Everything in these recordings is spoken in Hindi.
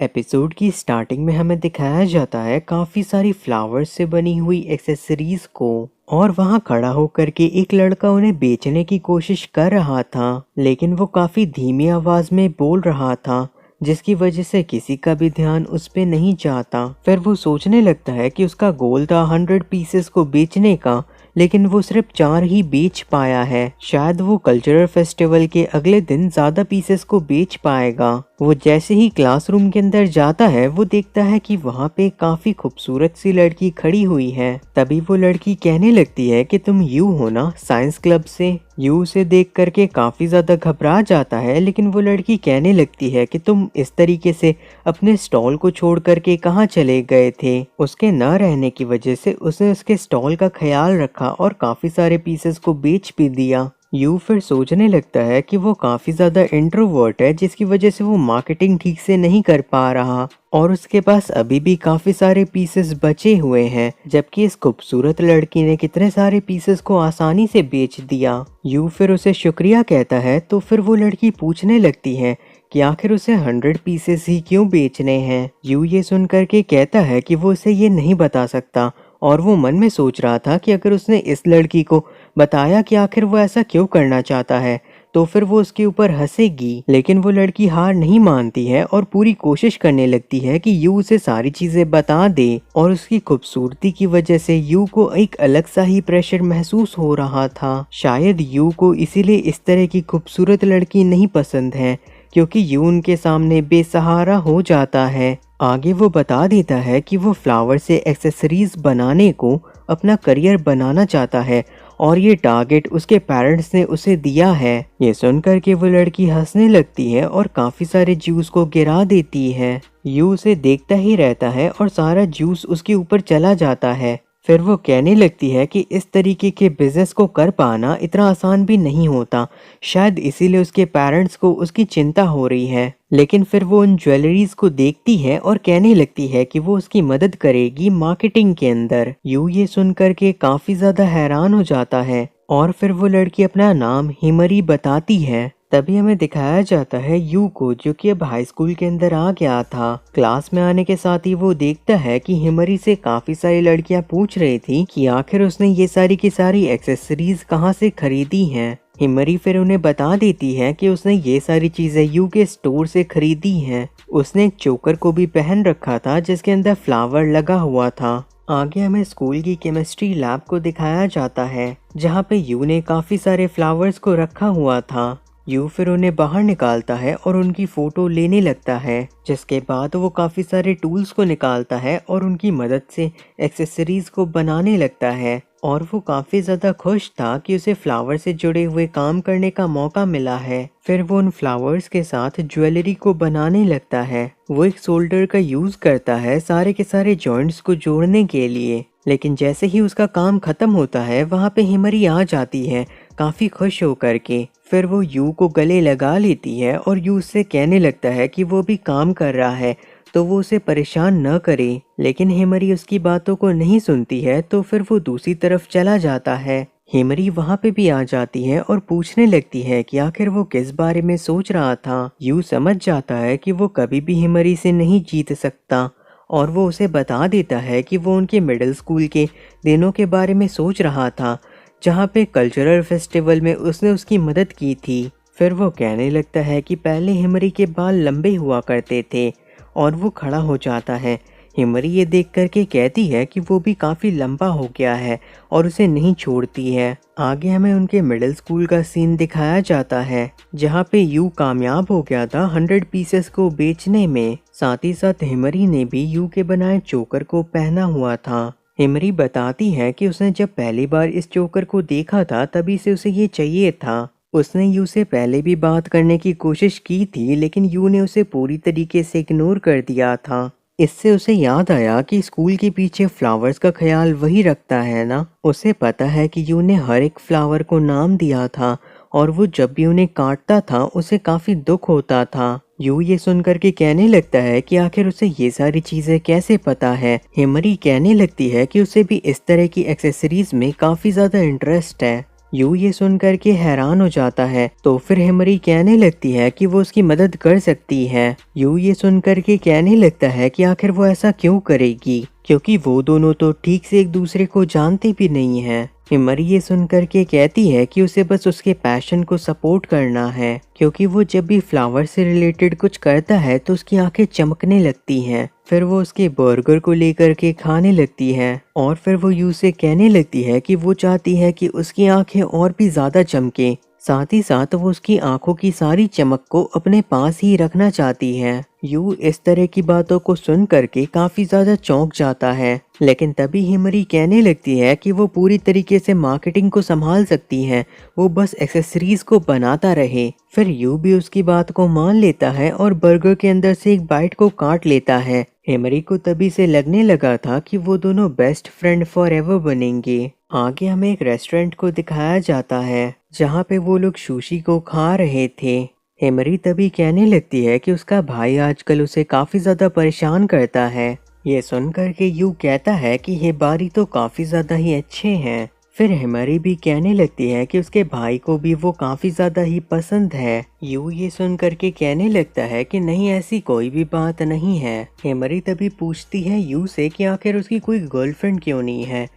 एपिसोड की स्टार्टिंग में हमें दिखाया जाता है काफी सारी फ्लावर्स से बनी हुई एक्सेसरीज को। और वहां खड़ा होकर के एक लड़का उन्हें बेचने की कोशिश कर रहा था, लेकिन वो काफी धीमी आवाज में बोल रहा था, जिसकी वजह से किसी का भी ध्यान उस पे नहीं जाता। फिर वो सोचने लगता है कि उसका गोल था 100 पीसेस को बेचने का, लेकिन वो सिर्फ 4 ही बेच पाया है। शायद वो कल्चरल फेस्टिवल के अगले दिन ज्यादा पीसेस को बेच पाएगा। वो जैसे ही क्लासरूम के अंदर जाता है, वो देखता है कि वहाँ पे काफी खूबसूरत सी लड़की खड़ी हुई है। तभी वो लड़की कहने लगती है कि तुम यू हो ना, साइंस क्लब से। यू उसे देख करके काफी ज्यादा घबरा जाता है, लेकिन वो लड़की कहने लगती है कि तुम इस तरीके से अपने स्टॉल को छोड़ करके कहाँ चले गए थे। उसके न रहने की वजह से उसने उसके स्टॉल का ख्याल रखा और काफी सारे पीसेस को बेच भी दिया। यू फिर सोचने लगता है कि वो काफी ज्यादा इंट्रोवर्ट है, जिसकी वजह से वो मार्केटिंग ठीक से नहीं कर पा रहा और उसके पास अभी भी काफी सारे पीसेस बचे हुए हैं, जबकि इस खूबसूरत लड़की ने कितने सारे पीसेस को आसानी से बेच दिया। यू फिर उसे शुक्रिया कहता है, तो फिर वो लड़की पूछने लगती है कि आखिर उसे 100 पीसेस ही क्यों बेचने हैं। यू ये सुन करके कहता है कि वो उसे ये नहीं बता सकता, और वो मन में सोच रहा था कि अगर उसने इस लड़की को बताया कि आखिर वो ऐसा क्यों करना चाहता है, तो फिर वो उसके ऊपर हंसेगी। लेकिन वो लड़की हार नहीं मानती है और पूरी कोशिश करने लगती है कि यू उसे सारी चीजें बता दे। और उसकी खूबसूरती की वजह से यू को एक अलग सा ही प्रेशर महसूस हो रहा था। शायद यू को इसीलिए इस तरह की खूबसूरत लड़की नहीं पसंद है, क्योंकि यू उनके सामने बेसहारा हो जाता है। आगे वो बता देता है कि वो फ्लावर से एक्सेसरीज बनाने को अपना करियर बनाना चाहता है और ये टारगेट उसके पेरेंट्स ने उसे दिया है। ये सुनकर के वो लड़की हंसने लगती है और काफी सारे जूस को गिरा देती है। यू उसे देखता ही रहता है और सारा जूस उसके ऊपर चला जाता है। फिर वो कहने लगती है कि इस तरीके के बिजनेस को कर पाना इतना आसान भी नहीं होता, शायद इसीलिए उसके पेरेंट्स को उसकी चिंता हो रही है। लेकिन फिर वो उन ज्वेलरीज को देखती है और कहने लगती है कि वो उसकी मदद करेगी मार्केटिंग के अंदर। यू ये सुनकर के काफी ज्यादा हैरान हो जाता है और फिर वो लड़की अपना नाम हिमरी बताती है। तभी हमें दिखाया जाता है यू को, जो कि अब हाई स्कूल के अंदर आ गया था। क्लास में आने के साथ ही वो देखता है कि हिमरी से काफी सारी लड़कियां पूछ रही थी कि आखिर उसने ये सारी की सारी एक्सेसरीज कहाँ से खरीदी हैं। हिमरी फिर उन्हें बता देती है कि उसने ये सारी चीजें यू के स्टोर से खरीदी हैं। उसने एक चोकर को भी पहन रखा था जिसके अंदर फ्लावर लगा हुआ था। आगे हमें स्कूल की केमिस्ट्री लैब को दिखाया जाता है, जहाँ पे यू ने काफी सारे फ्लावर्स को रखा हुआ था। यू फिर उन्हें बाहर निकालता है और उनकी फोटो लेने लगता है, जिसके बाद वो काफी सारे टूल्स को निकालता है और उनकी मदद से एक्सेसरीज को बनाने लगता है। और वो काफी ज्यादा खुश था कि उसे फ्लावर से जुड़े हुए काम करने का मौका मिला है। फिर वो उन फ्लावर्स के साथ ज्वेलरी को बनाने लगता है। वो एक सोल्डर का यूज करता है सारे के सारे जॉइंट्स को जोड़ने के लिए। लेकिन जैसे ही उसका काम खत्म होता है, वहाँ पे हिमरी आ जाती है काफी खुश होकर के। फिर वो यू को गले लगा लेती है और यू उससे कहने लगता है कि वो भी काम कर रहा है, तो वो उसे परेशान न करे। लेकिन हिमरी उसकी बातों को नहीं सुनती है, तो फिर वो दूसरी तरफ चला जाता है। हिमरी वहाँ पे भी आ जाती है और पूछने लगती है कि आखिर वो किस बारे में सोच रहा था। यू समझ जाता है कि वो कभी भी हिमरी से नहीं जीत सकता और वो उसे बता देता है कि वो उनके मिडिल स्कूल के दिनों के बारे में सोच रहा था, जहाँ पे कल्चरल फेस्टिवल में उसने उसकी मदद की थी। फिर वो कहने लगता है कि पहले हिमरी के बाल लंबे हुआ करते थे और वो खड़ा हो जाता है। हिमरी ये देख करके कहती है कि वो भी काफ़ी लंबा हो गया है और उसे नहीं छोड़ती है। आगे हमें उनके मिडिल स्कूल का सीन दिखाया जाता है, जहाँ पे यू कामयाब हो गया था 100 पीसेस को बेचने में। साथ ही साथ हिमरी ने भी यू के बनाए चोकर को पहना हुआ था। हिमरी बताती है कि उसने जब पहली बार इस चोकर को देखा था, तभी से उसे ये चाहिए था। उसने यू से पहले भी बात करने की कोशिश की थी, लेकिन यू ने उसे पूरी तरीके से इग्नोर कर दिया था। इससे उसे याद आया कि स्कूल के पीछे फ्लावर्स का ख्याल वही रखता है ना। उसे पता है कि यू ने हर एक फ्लावर को नाम दिया था और वो जब भी उन्हें काटता था उसे काफी दुख होता था। यू ये सुनकर के कहने लगता है कि आखिर उसे ये सारी चीजें कैसे पता है। हिमरी कहने लगती है कि उसे भी इस तरह की एक्सेसरीज में काफी ज्यादा इंटरेस्ट है। यू ये सुन करके हैरान हो जाता है। तो फिर हिमरी कहने लगती है कि वो उसकी मदद कर सकती है। यू ये सुन करके कहने लगता है कि आखिर वो ऐसा क्यों करेगी, क्योंकि वो दोनों तो ठीक से एक दूसरे को जानते भी नहीं हैं। हिमरी ये सुन करके कहती है कि उसे बस उसके पैशन को सपोर्ट करना है, क्योंकि वो जब भी फ्लावर से रिलेटेड कुछ करता है तो उसकी आंखें चमकने लगती हैं। फिर वो उसके बर्गर को लेकर के खाने लगती है और फिर वो यू से कहने लगती है कि वो चाहती है कि उसकी आंखें और भी ज्यादा चमके। साथ ही साथ वो उसकी आंखों की सारी चमक को अपने पास ही रखना चाहती है। यू इस तरह की बातों को सुन करके काफी ज्यादा चौंक जाता है, लेकिन तभी हिमरी कहने लगती है कि वो पूरी तरीके से मार्केटिंग को संभाल सकती है, वो बस एक्सेसरीज को बनाता रहे। फिर यू भी उसकी बात को मान लेता है और बर्गर के अंदर से एक बाइट को काट लेता है। हिमरी को तभी से लगने लगा था कि वो दोनों बेस्ट फ्रेंड फॉर एवर बनेंगे। आगे हमें एक रेस्टोरेंट को दिखाया जाता है जहाँ पे वो लोग सुशी को खा रहे थे। हिमरी तभी कहने लगती है कि उसका भाई आजकल उसे काफी ज्यादा परेशान करता है। ये सुनकर के यू कहता है कि हिबारी तो काफी ज्यादा ही अच्छे हैं। फिर हिमरी भी कहने लगती है कि उसके भाई को भी वो काफी ज्यादा ही पसंद है। यू ये सुन करके कहने लगता है कि नहीं, ऐसी कोई भी बात नहीं है। हिमरी तभी पूछती है यू से कि आखिर उसकी कोई गर्लफ्रेंड क्यों नहीं है।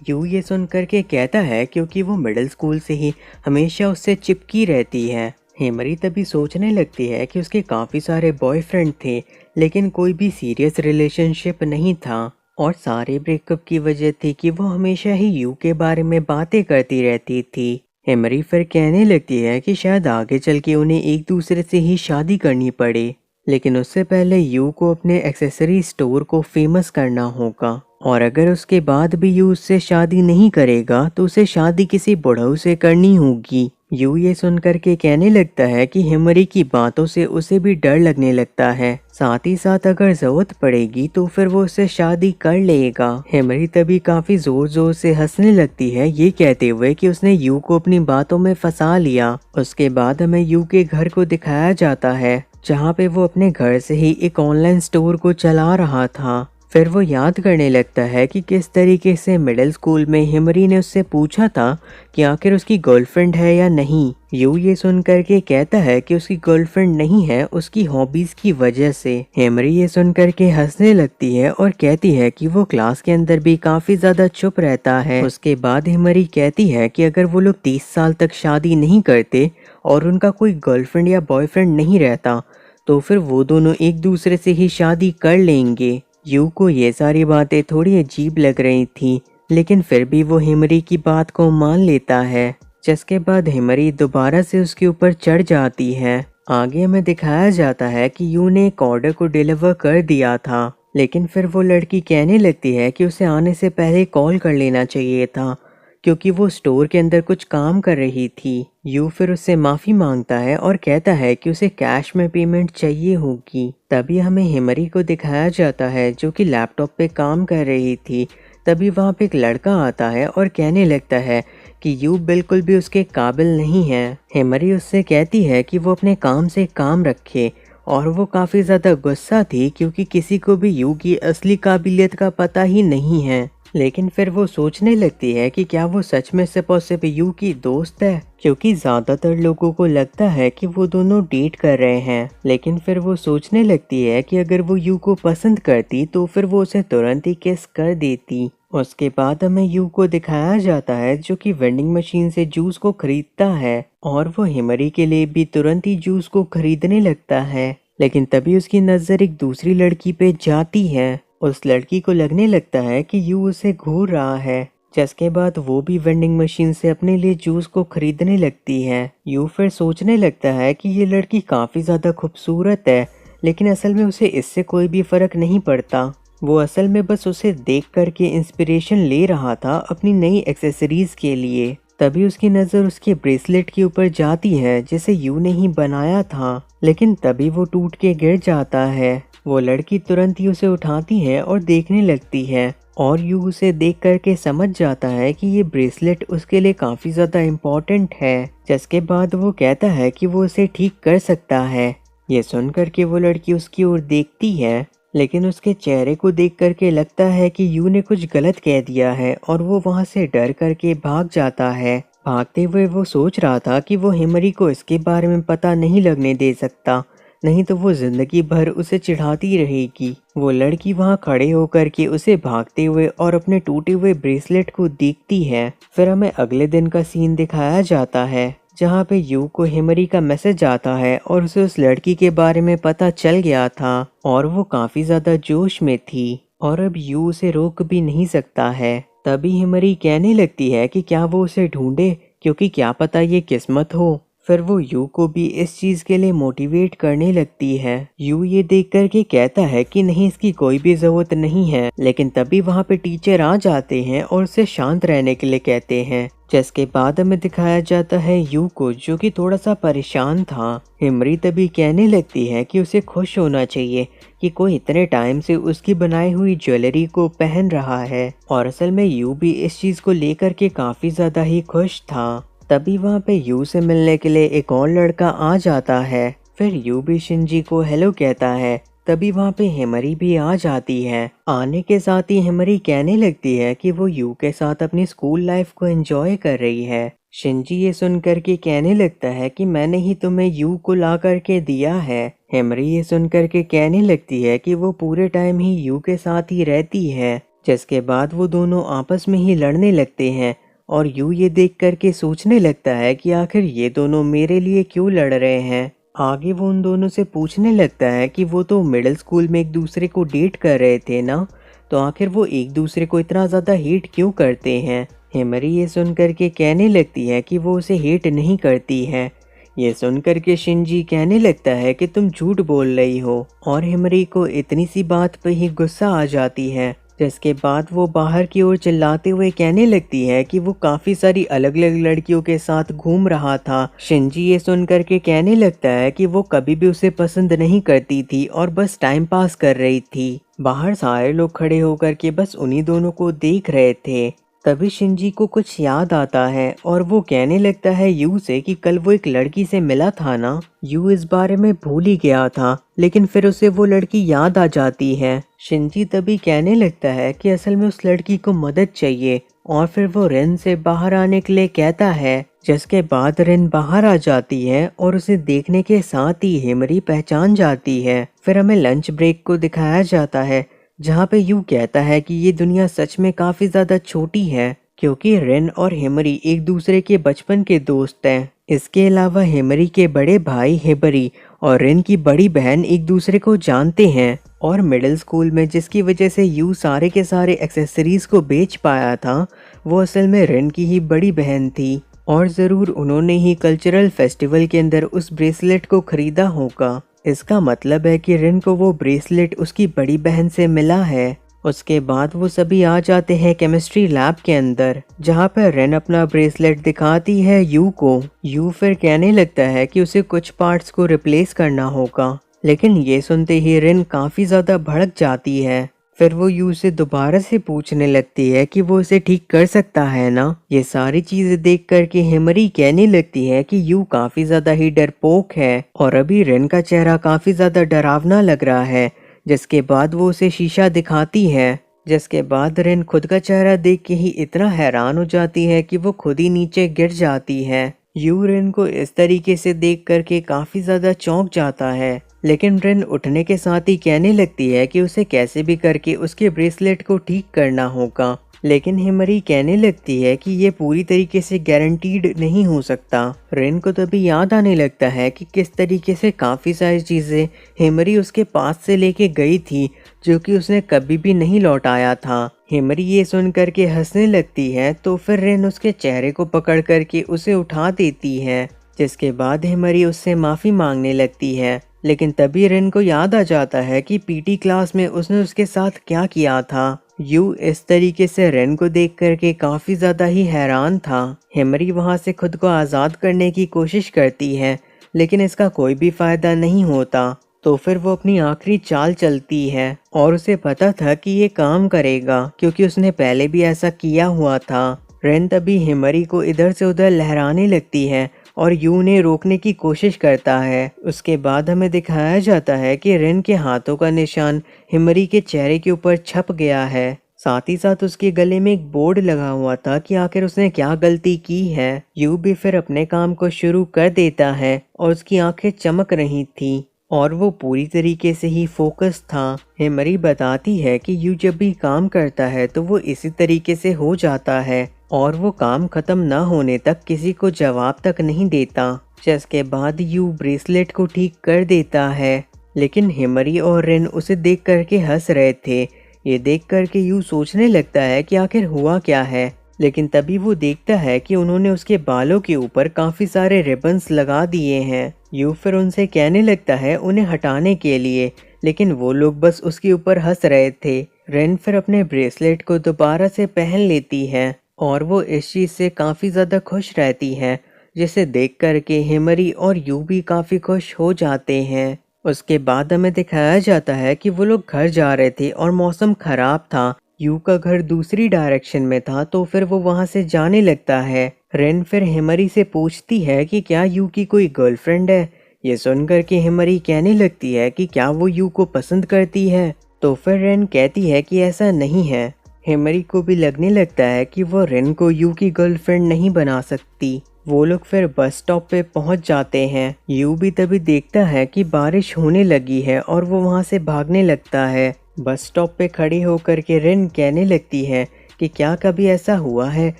यू ये सुन करके कहता है क्योंकि वो मिडिल स्कूल से ही हमेशा उससे चिपकी रहती है। हिमरी तभी सोचने लगती है कि उसके काफी सारे बॉयफ्रेंड थे, लेकिन कोई भी सीरियस रिलेशनशिप नहीं था और सारे ब्रेकअप की वजह थी कि वो हमेशा ही यू के बारे में बातें करती रहती थी। हिमरी फिर कहने लगती है कि शायद आगे चल के उन्हें एक दूसरे से ही शादी करनी पड़े, लेकिन उससे पहले यू को अपने एक्सेसरी स्टोर को फेमस करना होगा, और अगर उसके बाद भी यू उससे शादी नहीं करेगा तो उसे शादी किसी बुढ़ऊ से करनी होगी। यू ये सुन करके कहने लगता है कि हिमरी की बातों से उसे भी डर लगने लगता है, साथ ही साथ अगर जरूरत पड़ेगी तो फिर वो उससे शादी कर लेगा। हिमरी तभी काफी जोर जोर से हंसने लगती है, ये कहते हुए कि उसने यू को अपनी बातों में फंसा लिया। उसके बाद हमें यू के घर को दिखाया जाता है जहाँ पे वो अपने घर से ही एक ऑनलाइन स्टोर को चला रहा था। फिर वो याद करने लगता है कि किस तरीके से मिडिल स्कूल में हिमरी ने उससे पूछा था कि आखिर उसकी गर्लफ्रेंड है या नहीं। यू ये सुन करके कहता है कि उसकी गर्लफ्रेंड नहीं है, उसकी हॉबीज की वजह से। हिमरी ये सुन करके हंसने लगती है और कहती है कि वो क्लास के अंदर भी काफी ज्यादा चुप रहता है। उसके बाद हिमरी कहती है कि अगर वो लोग 30 साल तक शादी नहीं करते और उनका कोई गर्लफ्रेंड या बॉयफ्रेंड नहीं रहता तो फिर वो दोनों एक दूसरे से ही शादी कर लेंगे। यू को ये सारी बातें थोड़ी अजीब लग रही थी, लेकिन फिर भी वो हिमरी की बात को मान लेता है, जिसके बाद हिमरी दोबारा से उसके ऊपर चढ़ जाती है। आगे हमें दिखाया जाता है कि यू ने एक ऑर्डर को डिलीवर कर दिया था, लेकिन फिर वो लड़की कहने लगती है कि उसे आने से पहले कॉल कर लेना चाहिए था, क्योंकि वो स्टोर के अंदर कुछ काम कर रही थी। यू फिर उससे माफी मांगता है और कहता है कि उसे कैश में पेमेंट चाहिए होगी। तभी हमें हिमरी को दिखाया जाता है जो कि लैपटॉप पे काम कर रही थी। तभी वहाँ पे एक लड़का आता है और कहने लगता है कि यू बिल्कुल भी उसके काबिल नहीं है। हिमरी उससे कहती है कि वो अपने काम से काम रखे, और वो काफी ज्यादा गुस्सा थी क्योंकि किसी को भी यू की असली काबिलियत का पता ही नहीं है। लेकिन फिर वो सोचने लगती है कि क्या वो सच में से पॉसिबल यू की दोस्त है, क्योंकि ज्यादातर लोगों को लगता है कि वो दोनों डेट कर रहे हैं। लेकिन फिर वो सोचने लगती है कि अगर वो यू को पसंद करती तो फिर वो उसे तुरंत ही किस कर देती। उसके बाद हमें यू को दिखाया जाता है जो कि वेंडिंग मशीन से जूस को खरीदता है, और वो हिमरी के लिए भी तुरंत ही जूस को खरीदने लगता है। लेकिन तभी उसकी नजर एक दूसरी लड़की पे जाती है। उस लड़की को लगने लगता है कि यू उसे घूर रहा है, जिसके बाद वो भी वेंडिंग मशीन से अपने लिए जूस को खरीदने लगती है। यू फिर सोचने लगता है कि ये लड़की काफी ज्यादा खूबसूरत है, लेकिन असल में उसे इससे कोई भी फर्क नहीं पड़ता। वो असल में बस उसे देख करके इंस्पिरेशन ले रहा था अपनी नई एक्सेसरीज के लिए। तभी उसकी नज़र उसके ब्रेसलेट के ऊपर जाती है जिसे यू ने ही बनाया था, लेकिन तभी वो टूट के गिर जाता है। वो लड़की तुरंत ही उसे उठाती है और देखने लगती है, और यू उसे देख करके समझ जाता है कि ये ब्रेसलेट उसके लिए काफ़ी ज़्यादा इम्पोर्टेंट है, जिसके बाद वो कहता है कि वो उसे ठीक कर सकता है। ये सुन करके वो लड़की उसकी ओर देखती है, लेकिन उसके चेहरे को देख करके लगता है कि यू ने कुछ गलत कह दिया है और वो वहाँ से डर करके भाग जाता है। भागते हुए वो सोच रहा था कि वो हिमरी को इसके बारे में पता नहीं लगने दे सकता, नहीं तो वो जिंदगी भर उसे चिढ़ाती रहेगी। वो लड़की वहाँ खड़े होकर के उसे भागते हुए और अपने टूटे हुए ब्रेसलेट को देखती है। फिर हमें अगले दिन का सीन दिखाया जाता है जहाँ पे यू को हिमरी का मैसेज आता है और उसे उस लड़की के बारे में पता चल गया था और वो काफी ज्यादा जोश में थी और अब यू उसे रोक भी नहीं सकता है। तभी हिमरी कहने लगती है कि क्या वो उसे ढूंढे, क्योंकि क्या पता ये किस्मत हो। फिर वो यू को भी इस चीज के लिए मोटिवेट करने लगती है। यू ये देख करके कहता है कि नहीं, इसकी कोई भी जरूरत नहीं है, लेकिन तभी वहाँ पे टीचर आ जाते हैं और उसे शांत रहने के लिए कहते हैं। जिसके बाद हमें दिखाया जाता है यू को, जो कि थोड़ा सा परेशान था। हिमरी तभी कहने लगती है कि उसे खुश होना चाहिए कि कोई इतने टाइम से उसकी बनाई हुई ज्वेलरी को पहन रहा है, और असल में यू भी इस चीज को लेकर के काफी ज्यादा ही खुश था। तभी वहाँ पे यू से मिलने के लिए एक और लड़का आ जाता है। फिर यू भी शिनजी को हेलो कहता है। तभी वहाँ पे हिमरी भी आ जाती है। आने के साथ ही हिमरी कहने लगती है कि वो यू के साथ अपनी स्कूल लाइफ को एंजॉय कर रही है। शिनजी ये सुन करके कहने लगता है कि मैंने ही तुम्हें यू को ला करके दिया है। हिमरी ये सुन करके कहने लगती है कि वो पूरे टाइम ही यू के साथ ही रहती है। जिसके बाद वो दोनों आपस में ही लड़ने लगते हैं और यू ये देख करके सोचने लगता है कि आखिर ये दोनों मेरे लिए क्यों लड़ रहे हैं। आगे वो उन दोनों से पूछने लगता है कि वो तो मिडिल स्कूल में एक दूसरे को डेट कर रहे थे ना, तो आखिर वो एक दूसरे को इतना ज़्यादा हेट क्यों करते हैं। हिमरी ये सुन करके कहने लगती है कि वो उसे हेट नहीं करती है। ये सुन करके शिनजी कहने लगता है कि तुम झूठ बोल रही हो, और हिमरी को इतनी सी बात पे ही गुस्सा आ जाती है। जिसके बाद वो बाहर की ओर चिल्लाते हुए कहने लगती है कि वो काफी सारी अलग अलग लड़कियों के साथ घूम रहा था। शिनजी ये सुन करके कहने लगता है कि वो कभी भी उसे पसंद नहीं करती थी और बस टाइम पास कर रही थी। बाहर सारे लोग खड़े होकर के बस उन्हीं दोनों को देख रहे थे। तभी शिनजी को कुछ याद आता है और वो कहने लगता है यू से कि कल वो एक लड़की से मिला था ना। यू इस बारे में भूल ही गया था, लेकिन फिर उसे वो लड़की याद आ जाती है। शिनजी तभी कहने लगता है कि असल में उस लड़की को मदद चाहिए, और फिर वो रिन से बाहर आने के लिए कहता है। जिसके बाद रिन बाहर आ जाती है और उसे देखने के साथ ही हिमरी पहचान जाती है। फिर हमें लंच ब्रेक को दिखाया जाता है जहाँ पे यू कहता है कि ये दुनिया सच में काफी ज्यादा छोटी है, क्योंकि रिन और हिमरी एक दूसरे के बचपन के दोस्त हैं। इसके अलावा हिमरी के बड़े भाई हिबरी और रिन की बड़ी बहन एक दूसरे को जानते हैं, और मिडिल स्कूल में जिसकी वजह से यू सारे के सारे एक्सेसरीज को बेच पाया था, वो असल में रिन की ही बड़ी बहन थी, और ज़रूर उन्होंने ही कल्चरल फेस्टिवल के अंदर उस ब्रेसलेट को खरीदा होगा। इसका मतलब है कि रिन को वो ब्रेसलेट उसकी बड़ी बहन से मिला है। उसके बाद वो सभी आ जाते हैं केमिस्ट्री लैब के अंदर, जहाँ पर रिन अपना ब्रेसलेट दिखाती है यू को। यू फिर कहने लगता है कि उसे कुछ पार्ट्स को रिप्लेस करना होगा, लेकिन ये सुनते ही रिन काफ़ी ज़्यादा भड़क जाती है। फिर वो यू से दोबारा से पूछने लगती है कि वो इसे ठीक कर सकता है ना। ये सारी चीजें देख करके हिमरी कहने लगती है कि यू काफी ज्यादा ही डरपोक है, और अभी रिन का चेहरा काफी ज्यादा डरावना लग रहा है। जिसके बाद वो उसे शीशा दिखाती है। जिसके बाद रिन खुद का चेहरा देख के ही इतना हैरान हो जाती है कि वो खुद ही नीचे गिर जाती है। यू रिन को इस तरीके से देख करके काफी ज्यादा चौंक जाता है, लेकिन रिन उठने के साथ ही कहने लगती है कि उसे कैसे भी करके उसके ब्रेसलेट को ठीक करना होगा। लेकिन हिमरी कहने लगती है कि ये पूरी तरीके से गारंटीड नहीं हो सकता। रिन को तभी याद आने लगता है कि किस तरीके से काफ़ी सारी चीज़ें हिमरी उसके पास से लेके गई थी, जो कि उसने कभी भी नहीं लौटाया था। हिमरी ये सुन करके हंसने लगती है, तो फिर रिन उसके चेहरे को पकड़ करके उसे उठा देती है। जिसके बाद हिमरी उससे माफ़ी मांगने लगती है, लेकिन तभी रिन को याद आ जाता है कि पीटी क्लास में उसने उसके साथ क्या किया था। यू इस तरीके से रिन को देख करके काफ़ी ज़्यादा ही हैरान था। हिमरी वहाँ से खुद को आज़ाद करने की कोशिश करती है, लेकिन इसका कोई भी फ़ायदा नहीं होता। तो फिर वो अपनी आखिरी चाल चलती है, और उसे पता था कि ये काम करेगा, क्योंकि उसने पहले भी ऐसा किया हुआ था। रिन तभी हिमरी को इधर से उधर लहराने लगती है, और यू ने रोकने की कोशिश करता है। उसके बाद हमें दिखाया जाता है कि रिन के हाथों का निशान हिमरी के चेहरे के ऊपर छप गया है। साथ ही साथ उसके गले में एक बोर्ड लगा हुआ था कि आखिर उसने क्या गलती की है। यू भी फिर अपने काम को शुरू कर देता है और उसकी आंखें चमक रही थी और वो पूरी तरीके से ही फोकस था। हेमरी बताती है कि यू जब भी काम करता है तो वो इसी तरीके से हो जाता है और वो काम खत्म न होने तक किसी को जवाब तक नहीं देता। जिसके बाद यू ब्रेसलेट को ठीक कर देता है, लेकिन हेमरी और रेन उसे देख करके हंस रहे थे। ये देख करके यू सोचने लगता है कि आखिर हुआ क्या है, लेकिन तभी वो देखता है कि उन्होंने उसके बालों के ऊपर काफी सारे रिबन्स लगा दिए हैं। यू फिर उनसे कहने लगता है उन्हें हटाने के लिए, लेकिन वो लोग बस उसके ऊपर हंस रहे थे। रेन फिर अपने ब्रेसलेट को दोबारा से पहन लेती है और वो इस चीज से काफी ज्यादा खुश रहती है, जिसे देख करके हेमरी और यू भी काफी खुश हो जाते हैं। उसके बाद हमें दिखाया जाता है कि वो लोग घर जा रहे थे और मौसम खराब था। यू का घर दूसरी डायरेक्शन में था, तो फिर वो वहां से जाने लगता है। रेन फिर हेमरी से पूछती है कि क्या यू की कोई गर्लफ्रेंड है। ये सुनकर के हेमरी कहने लगती है कि क्या वो यू को पसंद करती है, तो फिर रेन कहती है कि ऐसा नहीं है। हेमरी को भी लगने लगता है कि वो रेन को यू की गर्लफ्रेंड नहीं बना सकती। वो लोग फिर बस स्टॉप पे पहुंच जाते हैं। यू भी तभी देखता है कि बारिश होने लगी है और वो वहां से भागने लगता है। बस स्टॉप पे खड़ी होकर के रेन कहने लगती है कि क्या कभी ऐसा हुआ है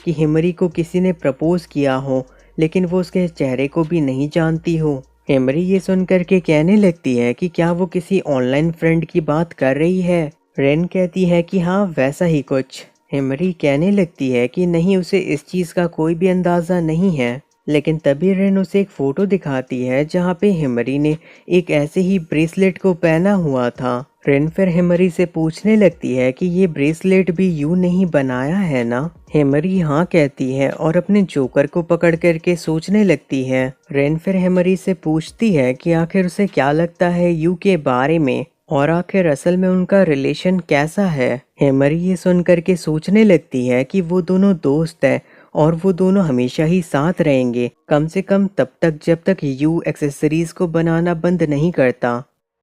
कि हेमरी को किसी ने प्रपोज किया हो, लेकिन वो उसके चेहरे को भी नहीं जानती हो। हेमरी ये सुन करके कहने लगती है कि क्या वो किसी ऑनलाइन फ्रेंड की बात कर रही है। रेन कहती है कि हाँ, वैसा ही कुछ। हेमरी कहने लगती है कि नहीं, उसे इस चीज़ का कोई भी अंदाज़ा नहीं है। लेकिन तभी रेन उसे एक फ़ोटो दिखाती है जहाँ पे हेमरी ने एक ऐसे ही ब्रेसलेट को पहना हुआ था। रेन फिर हेमरी से पूछने लगती है कि ये ब्रेसलेट भी यू नहीं बनाया है ना। हेमरी हाँ कहती है और अपने जोकर को पकड़ करके सोचने लगती है। रेन फिर हेमरी से पूछती है कि आखिर उसे क्या लगता है यू के बारे में और आखिर असल में उनका रिलेशन कैसा है। हेमरी ये सुन करके सोचने लगती है कि वो दोनों दोस्त हैं और वो दोनों हमेशा ही साथ रहेंगे, कम से कम तब तक जब तक यू एक्सेसरीज को बनाना बंद नहीं करता।